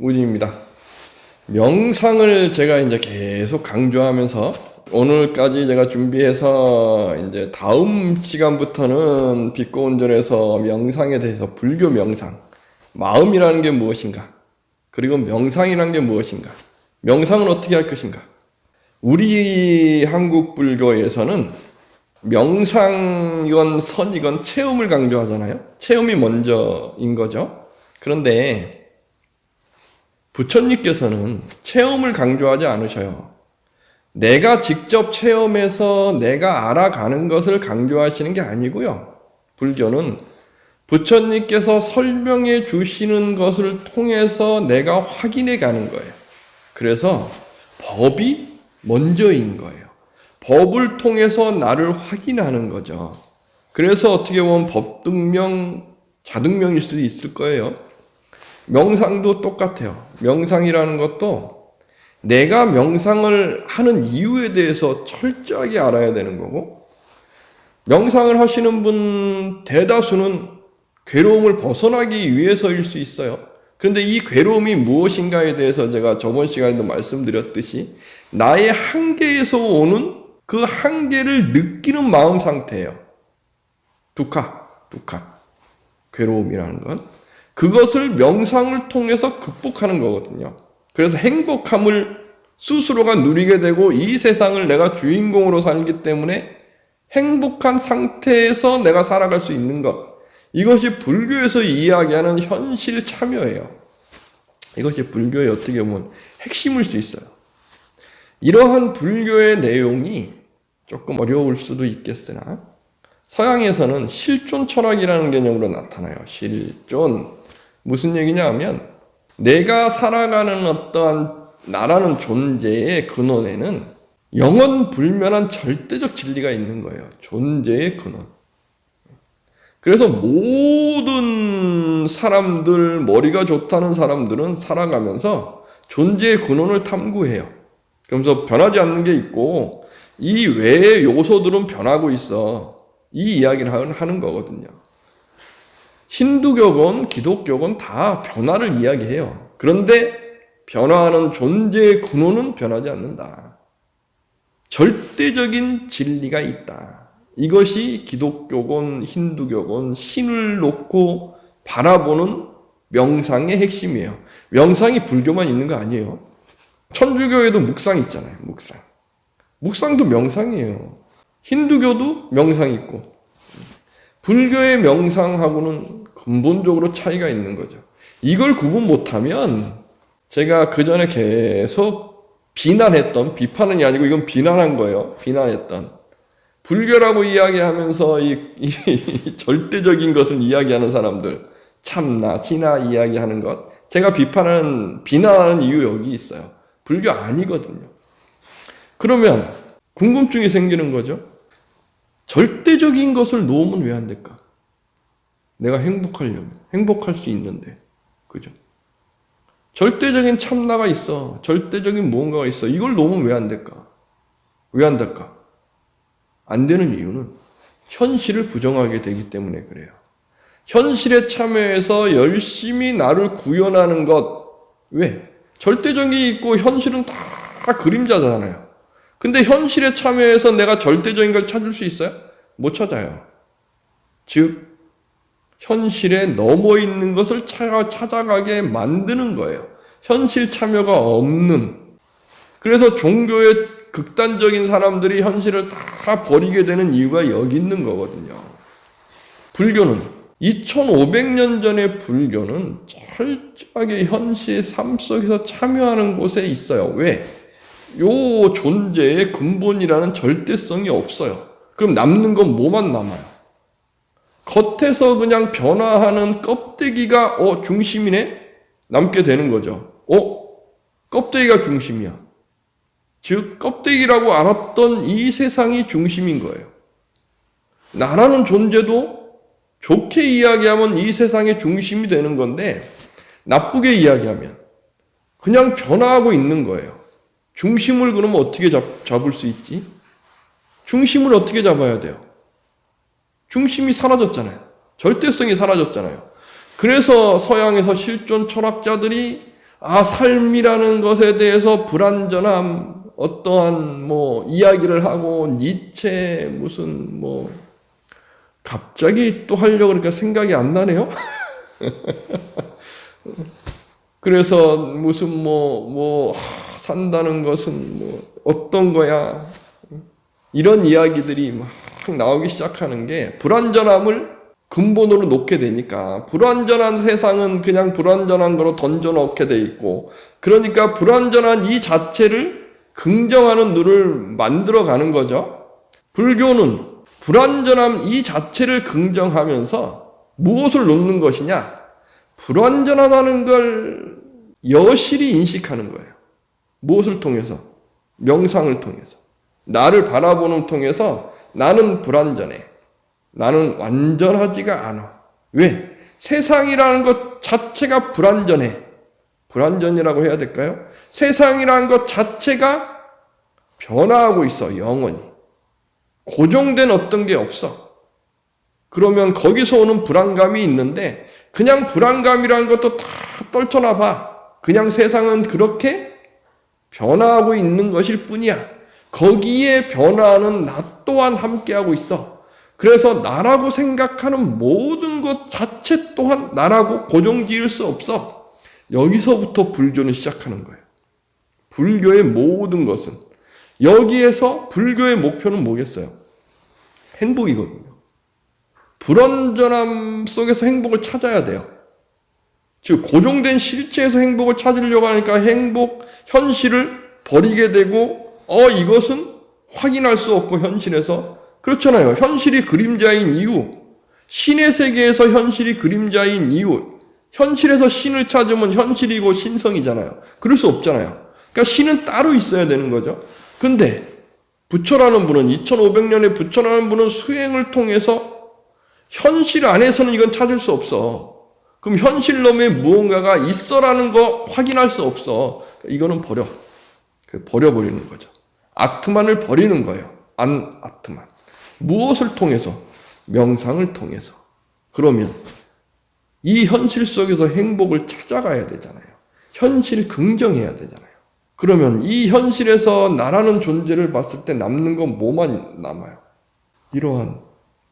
우진입니다. 명상을 제가 이제 계속 강조하면서 오늘까지 제가 준비해서 이제 다음 시간부터는 빛고운전에서 명상에 대해서 불교 명상, 마음이라는 게 무엇인가, 그리고 명상이라는 게 무엇인가, 명상은 어떻게 할 것인가. 우리 한국 불교에서는 명상이건 선이건 체험을 강조하잖아요. 체험이 먼저인 거죠. 그런데 부처님께서는 체험을 강조하지 않으셔요. 내가 직접 체험해서 내가 알아가는 것을 강조하시는 게 아니고요. 불교는 부처님께서 설명해 주시는 것을 통해서 내가 확인해 가는 거예요. 그래서 법이 먼저인 거예요. 법을 통해서 나를 확인하는 거죠. 그래서 어떻게 보면 법등명, 자등명일 수도 있을 거예요. 명상도 똑같아요. 명상이라는 것도 내가 명상을 하는 이유에 대해서 철저하게 알아야 되는 거고, 명상을 하시는 분 대다수는 괴로움을 벗어나기 위해서일 수 있어요. 그런데 이 괴로움이 무엇인가에 대해서 제가 저번 시간에도 말씀드렸듯이 나의 한계에서 오는 그 한계를 느끼는 마음 상태예요. 두카, 괴로움이라는 건. 그것을 명상을 통해서 극복하는 거거든요. 그래서 행복함을 스스로가 누리게 되고 이 세상을 내가 주인공으로 살기 때문에 행복한 상태에서 내가 살아갈 수 있는 것. 이것이 불교에서 이야기하는 현실 참여예요. 이것이 불교의 어떻게 보면 핵심일 수 있어요. 이러한 불교의 내용이 조금 어려울 수도 있겠으나 서양에서는 실존 철학이라는 개념으로 나타나요. 실존. 무슨 얘기냐 하면 내가 살아가는 어떠한 나라는 존재의 근원에는 영원 불멸한 절대적 진리가 있는 거예요. 존재의 근원. 그래서 모든 사람들, 머리가 좋다는 사람들은 살아가면서 존재의 근원을 탐구해요. 그러면서 변하지 않는 게 있고 이 외의 요소들은 변하고 있어. 이 이야기를 하는 거거든요. 힌두교건 기독교건 다 변화를 이야기해요. 그런데 변화하는 존재의 근원은 변하지 않는다. 절대적인 진리가 있다. 이것이 기독교건 힌두교건 신을 놓고 바라보는 명상의 핵심이에요. 명상이 불교만 있는 거 아니에요. 천주교에도 묵상 있잖아요. 묵상도 명상이에요. 힌두교도 명상이 있고 불교의 명상하고는 근본적으로 차이가 있는 거죠. 이걸 구분 못하면 제가 그 전에 계속 비판은 아니고 이건 비난한 거예요. 비난했던 불교라고 이야기하면서 이 절대적인 것을 이야기하는 사람들, 참나, 진화 이야기하는 것, 제가 비난하는 이유 여기 있어요. 불교 아니거든요. 그러면 궁금증이 생기는 거죠. 절대적인 것을 놓으면 왜 안 될까? 내가 행복할 수 있는데, 그죠? 절대적인 참나가 있어. 절대적인 무언가가 있어. 이걸 놓으면 왜 안 될까? 왜 안 될까? 안 되는 이유는 현실을 부정하게 되기 때문에 그래요. 현실에 참여해서 열심히 나를 구현하는 것. 왜? 절대적인 게 있고 현실은 다 그림자잖아요. 근데 현실에 참여해서 내가 절대적인 걸 찾을 수 있어요? 못 찾아요. 즉 현실에 넘어 있는 것을 찾아가게 만드는 거예요. 현실 참여가 없는. 그래서 종교의 극단적인 사람들이 현실을 다 버리게 되는 이유가 여기 있는 거거든요. 불교는 2500년 전의 불교는 철저하게 현실 삶 속에서 참여하는 곳에 있어요. 왜? 요 존재의 근본이라는 절대성이 없어요. 그럼 남는 건 뭐만 남아요? 겉에서 그냥 변화하는 껍데기가 중심이네? 남게 되는 거죠. 껍데기가 중심이야. 즉 껍데기라고 알았던 이 세상이 중심인 거예요. 나라는 존재도 좋게 이야기하면 이 세상의 중심이 되는 건데 나쁘게 이야기하면 그냥 변화하고 있는 거예요. 중심을 그러면 어떻게 잡을 수 있지? 중심을 어떻게 잡아야 돼요? 중심이 사라졌잖아요. 절대성이 사라졌잖아요. 그래서 서양에서 실존 철학자들이 삶이라는 것에 대해서 불완전함, 어떠한 이야기를 하고, 니체, 갑자기 또 하려고 그러니까 생각이 안 나네요? 그래서 산다는 것은 어떤 거야? 이런 이야기들이 막 나오기 시작하는 게 불완전함을 근본으로 놓게 되니까 불완전한 세상은 그냥 불완전한 거로 던져놓게 돼 있고 그러니까 불완전한 이 자체를 긍정하는 눈을 만들어가는 거죠. 불교는 불완전함 이 자체를 긍정하면서 무엇을 놓는 것이냐? 불완전하다는 걸 여실히 인식하는 거예요. 무엇을 통해서? 명상을 통해서. 나를 바라보는 통해서 나는 불완전해. 나는 완전하지가 않아. 왜? 세상이라는 것 자체가 불완전해. 불완전이라고 해야 될까요? 세상이라는 것 자체가 변화하고 있어, 영원히. 고정된 어떤 게 없어. 그러면 거기서 오는 불안감이 있는데 그냥 불안감이라는 것도 다 떨쳐놔봐. 그냥 세상은 그렇게 변화하고 있는 것일 뿐이야. 거기에 변화하는 나 또한 함께하고 있어. 그래서 나라고 생각하는 모든 것 자체 또한 나라고 고정지을 수 없어. 여기서부터 불교는 시작하는 거예요. 불교의 모든 것은. 여기에서 불교의 목표는 뭐겠어요? 행복이거든요. 불완전함 속에서 행복을 찾아야 돼요. 즉 고정된 실체에서 행복을 찾으려고 하니까 현실을 버리게 되고 이것은 확인할 수 없고 현실에서 그렇잖아요. 현실이 그림자인 이유, 신의 세계에서 현실이 그림자인 이유, 현실에서 신을 찾으면 현실이고 신성이잖아요. 그럴 수 없잖아요. 그러니까 신은 따로 있어야 되는 거죠. 근데 부처라는 분은 2500년의 부처라는 분은 수행을 통해서 현실 안에서는 이건 찾을 수 없어. 그럼 현실 놈에 무언가가 있어라는 거 확인할 수 없어. 이거는 버려버리는 거죠. 아트만을 버리는 거예요. 아트만. 무엇을 통해서? 명상을 통해서. 그러면 이 현실 속에서 행복을 찾아가야 되잖아요. 현실 긍정해야 되잖아요. 그러면 이 현실에서 나라는 존재를 봤을 때 남는 건 뭐만 남아요? 이러한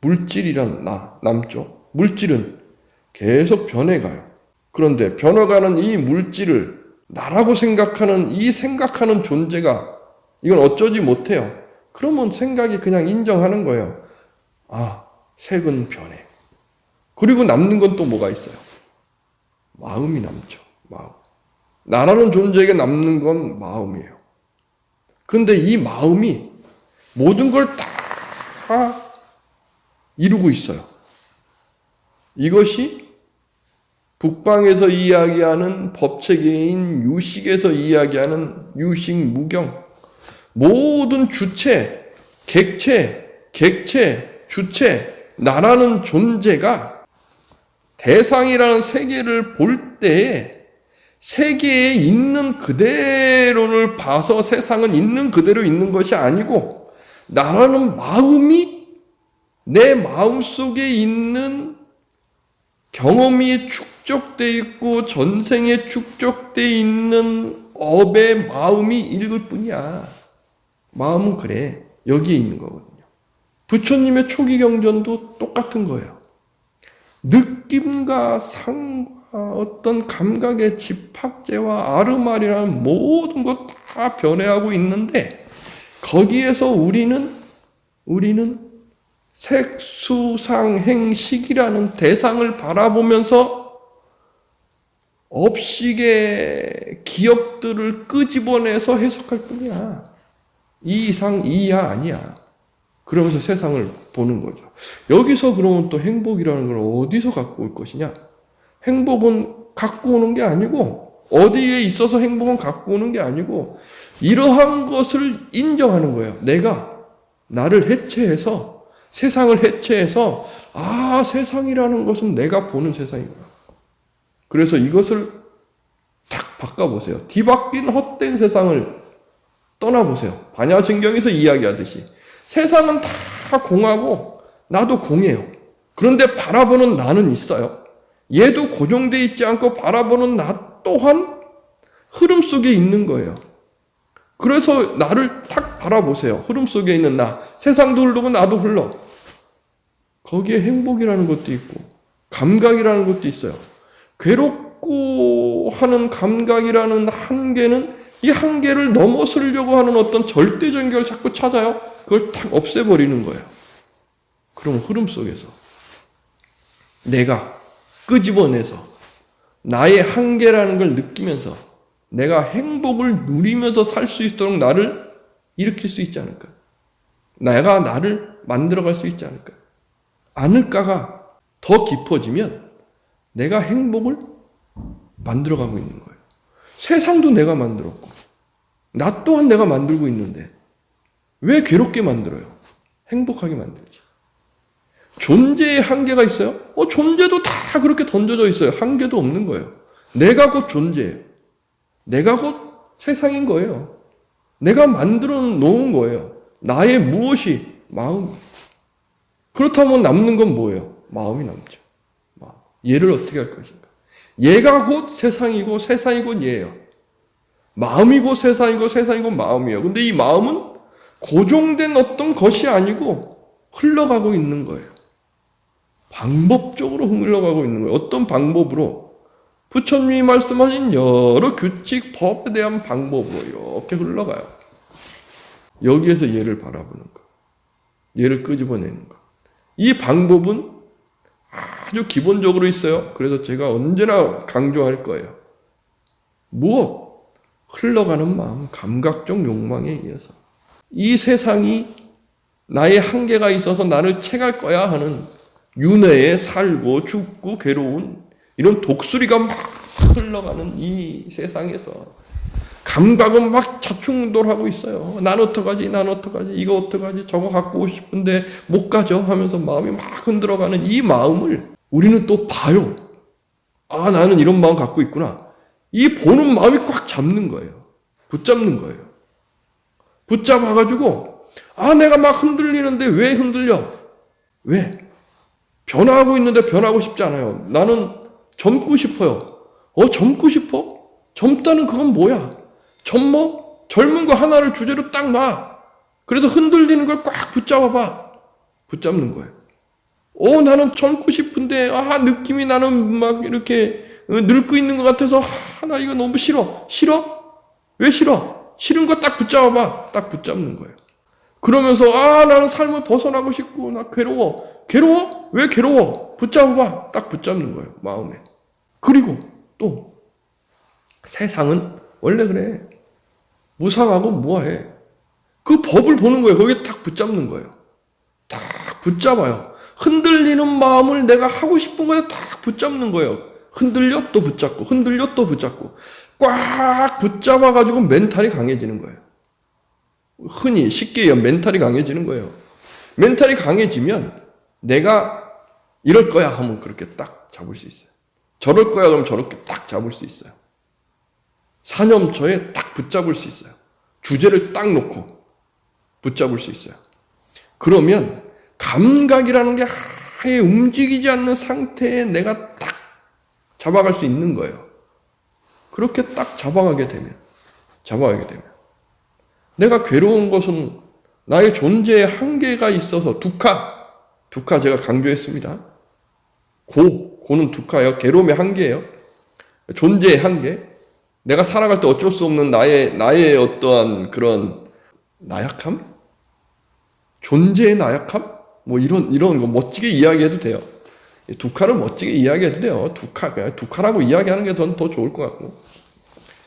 물질이란 남죠. 물질은 계속 변해가요. 그런데 변해가는 이 물질을 나라고 생각하는 이 생각하는 존재가 이건 어쩌지 못해요. 그러면 생각이 그냥 인정하는 거예요. 색은 변해. 그리고 남는 건 또 뭐가 있어요? 마음이 남죠. 마음. 나라는 존재에게 남는 건 마음이에요. 그런데 이 마음이 모든 걸 다 이루고 있어요. 이것이 북방에서 이야기하는 법체계인 유식에서 이야기하는 유식 무경. 모든 주체, 객체, 주체, 나라는 존재가 대상이라는 세계를 볼 때에 세계에 있는 그대로를 봐서 세상은 있는 그대로 있는 것이 아니고 나라는 마음이 내 마음속에 있는 경험이 축적되어 있고 전생에 축적되어 있는 업의 마음이 읽을 뿐이야. 마음은 그래. 여기에 있는 거거든요. 부처님의 초기 경전도 똑같은 거예요. 느낌과 상과 어떤 감각의 집합제와 아르말이라는 모든 것 다 변해하고 있는데 거기에서 우리는 색수상행식이라는 대상을 바라보면서 업식의 기억들을 끄집어내서 해석할 뿐이야. 이 이상 이하 아니야. 그러면서 세상을 보는 거죠. 여기서 그러면 또 행복이라는 걸 어디서 갖고 올 것이냐? 행복은 갖고 오는 게 아니고 어디에 있어서 행복은 갖고 오는 게 아니고 이러한 것을 인정하는 거예요. 내가 나를 해체해서 세상을 해체해서 세상이라는 것은 내가 보는 세상이구나. 그래서 이것을 딱 바꿔보세요. 뒤바뀐 헛된 세상을 떠나보세요. 반야신경에서 이야기하듯이 세상은 다 공하고 나도 공해요. 그런데 바라보는 나는 있어요. 얘도 고정되어 있지 않고 바라보는 나 또한 흐름 속에 있는 거예요. 그래서 나를 탁 바라보세요. 흐름 속에 있는 나. 세상도 흐르고 나도 흘러. 거기에 행복이라는 것도 있고 감각이라는 것도 있어요. 괴롭고 하는 감각이라는 한계는 이 한계를 넘어서려고 하는 어떤 절대적인 걸 자꾸 찾아요. 그걸 탁 없애버리는 거예요. 그럼 흐름 속에서 내가 끄집어내서 나의 한계라는 걸 느끼면서 내가 행복을 누리면서 살 수 있도록 나를 일으킬 수 있지 않을까? 내가 나를 만들어갈 수 있지 않을까? 않을까가 더 깊어지면 내가 행복을 만들어가고 있는 거예요. 세상도 내가 만들었고 나 또한 내가 만들고 있는데 왜 괴롭게 만들어요? 행복하게 만들지. 존재의 한계가 있어요? 존재도 다 그렇게 던져져 있어요. 한계도 없는 거예요. 내가 곧 존재예요. 내가 곧 세상인 거예요. 내가 만들어 놓은 거예요. 나의 무엇이 마음. 그렇다면 남는 건 뭐예요? 마음이 남죠. 마음. 얘를 어떻게 할 것인가? 얘가 곧 세상이고 세상이 곧 얘예요. 마음이고 세상이고 세상이 곧 마음이에요. 근데 이 마음은 고정된 어떤 것이 아니고 흘러가고 있는 거예요. 방법적으로 흘러가고 있는 거예요. 어떤 방법으로? 부처님이 말씀하신 여러 규칙, 법에 대한 방법으로 이렇게 흘러가요. 여기에서 얘를 바라보는 거. 얘를 끄집어내는 거. 이 방법은 아주 기본적으로 있어요. 그래서 제가 언제나 강조할 거예요. 무엇? 흘러가는 마음, 감각적 욕망에 의해서. 이 세상이 나의 한계가 있어서 나를 채갈 거야 하는 윤회에 살고 죽고 괴로운 이런 독수리가 막 흘러가는 이 세상에서 감각은 막 자충돌하고 있어요. 난 어떡하지? 난 어떡하지? 이거 어떡하지? 저거 갖고 오고 싶은데 못 가져? 하면서 마음이 막 흔들어가는 이 마음을 우리는 또 봐요. 아, 나는 이런 마음 갖고 있구나. 이 보는 마음이 꽉 잡는 거예요. 붙잡는 거예요. 붙잡아가지고 아, 내가 막 흔들리는데 왜 흔들려? 왜? 변화하고 있는데 변하고 싶지 않아요. 나는 젊고 싶어요. 젊고 싶어? 젊다는 그건 뭐야? 젊은 거 하나를 주제로 딱 놔. 그래서 흔들리는 걸 꽉 붙잡아봐. 붙잡는 거예요. 나는 젊고 싶은데, 느낌이 나는 막 이렇게 늙고 있는 것 같아서, 나 이거 너무 싫어. 싫어? 왜 싫어? 싫은 거 딱 붙잡아봐. 딱 붙잡는 거예요. 그러면서, 나는 삶을 벗어나고 싶고, 나 괴로워. 괴로워? 왜 괴로워? 붙잡아봐. 딱 붙잡는 거예요. 마음에. 그리고 또, 세상은 원래 그래. 무상하고 무아해. 그 법을 보는 거예요. 거기에 딱 붙잡는 거예요. 딱 붙잡아요. 흔들리는 마음을 내가 하고 싶은 거에 딱 붙잡는 거예요. 흔들려 또 붙잡고 흔들려 또 붙잡고 꽉 붙잡아가지고 멘탈이 강해지는 거예요. 흔히 쉽게 얘기하면 멘탈이 강해지는 거예요. 멘탈이 강해지면 내가 이럴 거야 하면 그렇게 딱 잡을 수 있어요. 저럴 거야 그러면 저렇게 딱 잡을 수 있어요. 사념처에 딱 붙잡을 수 있어요. 주제를 딱 놓고 붙잡을 수 있어요. 그러면 감각이라는 게 아예 움직이지 않는 상태에 내가 딱 잡아갈 수 있는 거예요. 그렇게 딱 잡아가게 되면 내가 괴로운 것은 나의 존재에 한계가 있어서 두카 제가 강조했습니다. 고는 두카예요. 괴로움의 한계예요. 존재의 한계. 내가 살아갈 때 어쩔 수 없는 나의 어떠한 그런 나약함? 존재의 나약함? 뭐 이런 거 멋지게 이야기해도 돼요. 두카를 멋지게 이야기해도 돼요. 두카라고 이야기하는 게 더 좋을 것 같고.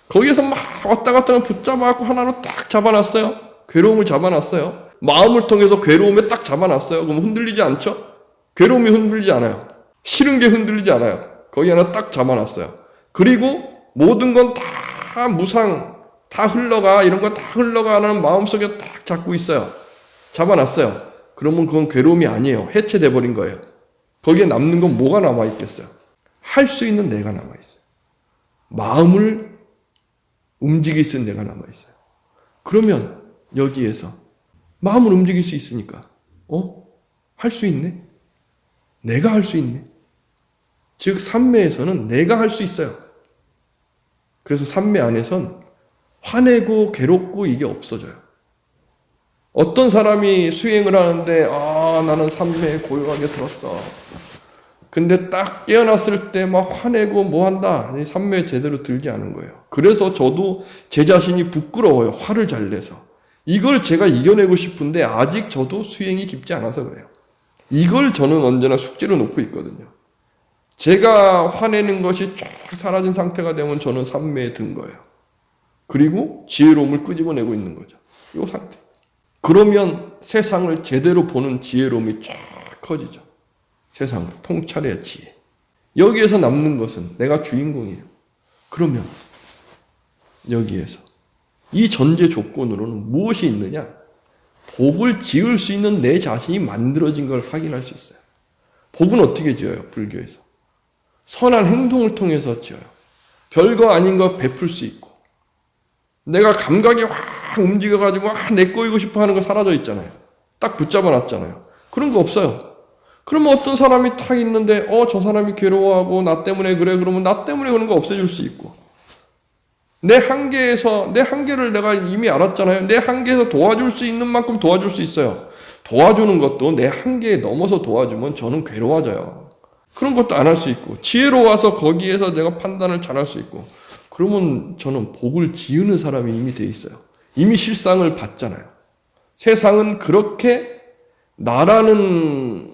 거기에서 막 왔다 갔다 붙잡아갖고 하나로 딱 잡아놨어요. 괴로움을 잡아놨어요. 마음을 통해서 괴로움에 딱 잡아놨어요. 그럼 흔들리지 않죠? 괴로움이 흔들리지 않아요. 싫은 게 흔들리지 않아요. 거기 하나 딱 잡아놨어요. 그리고 모든 건 다 무상, 다 흘러가, 이런 건 다 흘러가는 마음속에 딱 잡고 있어요. 잡아놨어요. 그러면 그건 괴로움이 아니에요. 해체돼 버린 거예요. 거기에 남는 건 뭐가 남아있겠어요? 할 수 있는 내가 남아있어요. 마음을 움직일 수 있는 내가 남아있어요. 그러면 여기에서 마음을 움직일 수 있으니까 할 수 있네? 내가 할 수 있네? 즉 삼매에서는 내가 할 수 있어요. 그래서 삼매 안에선 화내고 괴롭고 이게 없어져요. 어떤 사람이 수행을 하는데 나는 삼매에 고요하게 들었어. 근데 딱 깨어났을 때 막 화내고 뭐 한다. 삼매에 제대로 들지 않은 거예요. 그래서 저도 제 자신이 부끄러워요. 화를 잘 내서. 이걸 제가 이겨내고 싶은데 아직 저도 수행이 깊지 않아서 그래요. 이걸 저는 언제나 숙제로 놓고 있거든요. 제가 화내는 것이 쫙 사라진 상태가 되면 저는 삼매에 든 거예요. 그리고 지혜로움을 끄집어내고 있는 거죠. 이 상태. 그러면 세상을 제대로 보는 지혜로움이 쫙 커지죠. 세상을 통찰의 지혜. 여기에서 남는 것은 내가 주인공이에요. 그러면 여기에서 이 전제 조건으로는 무엇이 있느냐? 복을 지을 수 있는 내 자신이 만들어진 걸 확인할 수 있어요. 복은 어떻게 지어요? 불교에서. 선한 행동을 통해서 지어요. 별거 아닌 거 베풀 수 있고. 내가 감각이 확 움직여가지고 내 거이고 싶어 하는 거 사라져 있잖아요. 딱 붙잡아 놨잖아요. 그런 거 없어요. 그러면 어떤 사람이 딱 있는데 저 사람이 괴로워하고 나 때문에 그래 그러면 나 때문에 그런 거 없애줄 수 있고 내 한계를 내가 이미 알았잖아요. 내 한계에서 도와줄 수 있는 만큼 도와줄 수 있어요. 도와주는 것도 내 한계에 넘어서 도와주면 저는 괴로워져요. 그런 것도 안 할 수 있고 지혜로워서 거기에서 내가 판단을 잘할 수 있고 그러면 저는 복을 지으는 사람이 이미 돼 있어요. 이미 실상을 봤잖아요. 세상은 그렇게 나라는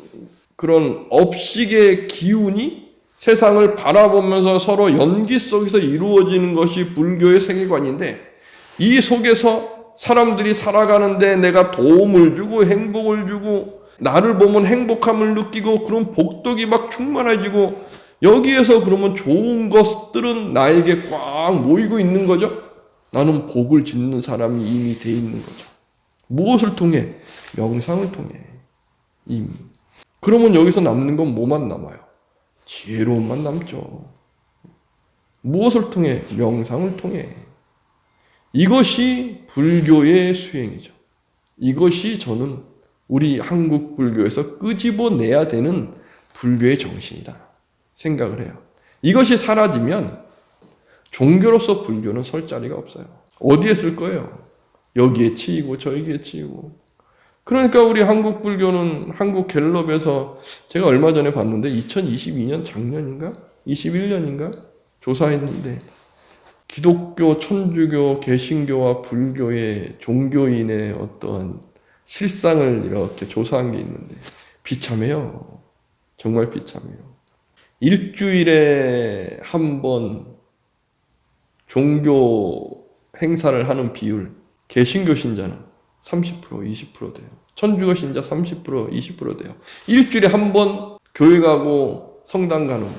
그런 업식의 기운이 세상을 바라보면서 서로 연기 속에서 이루어지는 것이 불교의 세계관인데 이 속에서 사람들이 살아가는데 내가 도움을 주고 행복을 주고 나를 보면 행복함을 느끼고 그런 복덕이 막 충만해지고 여기에서 그러면 좋은 것들은 나에게 꽉 모이고 있는 거죠. 나는 복을 짓는 사람이 이미 돼 있는 거죠. 무엇을 통해? 명상을 통해 이미. 그러면 여기서 남는 건 뭐만 남아요? 지혜로움만 남죠. 무엇을 통해? 명상을 통해. 이것이 불교의 수행이죠. 이것이 저는 우리 한국 불교에서 끄집어내야 되는 불교의 정신이다 생각을 해요. 이것이 사라지면 종교로서 불교는 설 자리가 없어요. 어디에 쓸 거예요? 여기에 치이고 저기에 치이고. 그러니까 우리 한국 불교는 한국 갤럽에서 제가 얼마 전에 봤는데 2022년 작년인가? 21년인가? 조사했는데 기독교, 천주교, 개신교와 불교의 종교인의 어떠한 실상을 이렇게 조사한 게 있는데 비참해요. 정말 비참해요. 일주일에 한 번 종교 행사를 하는 비율, 개신교 신자는 30%, 20% 돼요. 천주교 신자 30%, 20% 돼요. 일주일에 한 번 교회 가고 성당 가는 분.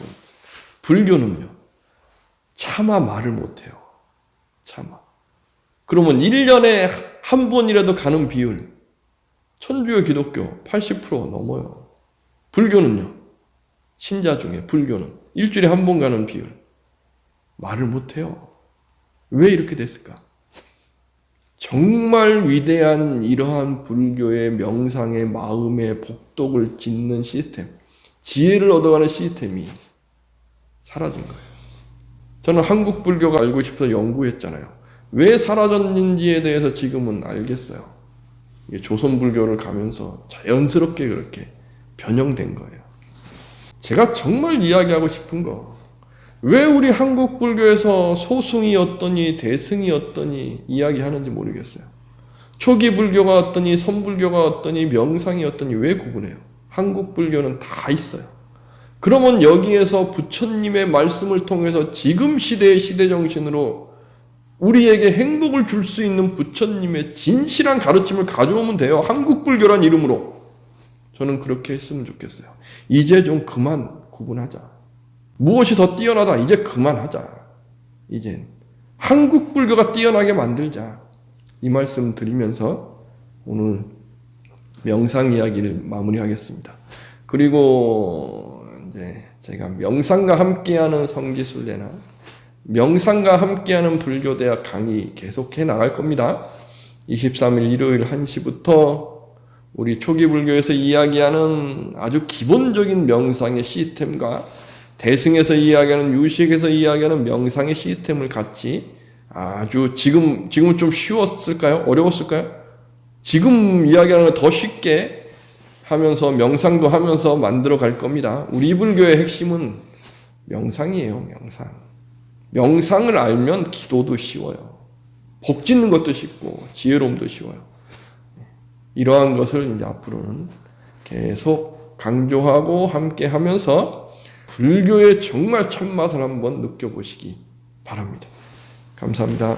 불교는요. 차마 말을 못해요. 차마. 그러면 1년에 한 번이라도 가는 비율. 천주교, 기독교 80% 넘어요. 불교는요. 신자 중에 불교는 일주일에 한 번 가는 비율. 말을 못해요. 왜 이렇게 됐을까? 정말 위대한 이러한 불교의 명상의 마음의 복덕을 짓는 시스템, 지혜를 얻어가는 시스템이 사라진 거예요. 저는 한국 불교가 알고 싶어서 연구했잖아요. 왜 사라졌는지에 대해서 지금은 알겠어요. 이게 조선 불교를 가면서 자연스럽게 그렇게 변형된 거예요. 제가 정말 이야기하고 싶은 거, 왜 우리 한국 불교에서 소승이 어떠니 대승이 어떠니 이야기하는지 모르겠어요. 초기 불교가 어떠니 선불교가 어떠니 명상이 어떠니 왜 구분해요? 한국 불교는 다 있어요. 그러면 여기에서 부처님의 말씀을 통해서 지금 시대의 시대정신으로 우리에게 행복을 줄 수 있는 부처님의 진실한 가르침을 가져오면 돼요. 한국 불교란 이름으로. 저는 그렇게 했으면 좋겠어요. 이제 좀 그만 구분하자. 무엇이 더 뛰어나다. 이제 그만하자. 이젠 한국 불교가 뛰어나게 만들자. 이 말씀 드리면서 오늘 명상 이야기를 마무리하겠습니다. 그리고 이제 제가 명상과 함께하는 성지순례나 명상과 함께하는 불교대학 강의 계속해 나갈 겁니다. 23일 일요일 1시부터 우리 초기 불교에서 이야기하는 아주 기본적인 명상의 시스템과 대승에서 이야기하는, 유식에서 이야기하는 명상의 시스템을 같이 아주 지금은 좀 쉬웠을까요? 어려웠을까요? 지금 이야기하는 거 더 쉽게 하면서 명상도 하면서 만들어 갈 겁니다. 우리 불교의 핵심은 명상이에요. 명상. 명상을 알면 기도도 쉬워요. 복 짓는 것도 쉽고 지혜로움도 쉬워요. 이러한 것을 이제 앞으로는 계속 강조하고 함께 하면서 불교의 정말 참맛을 한번 느껴보시기 바랍니다. 감사합니다.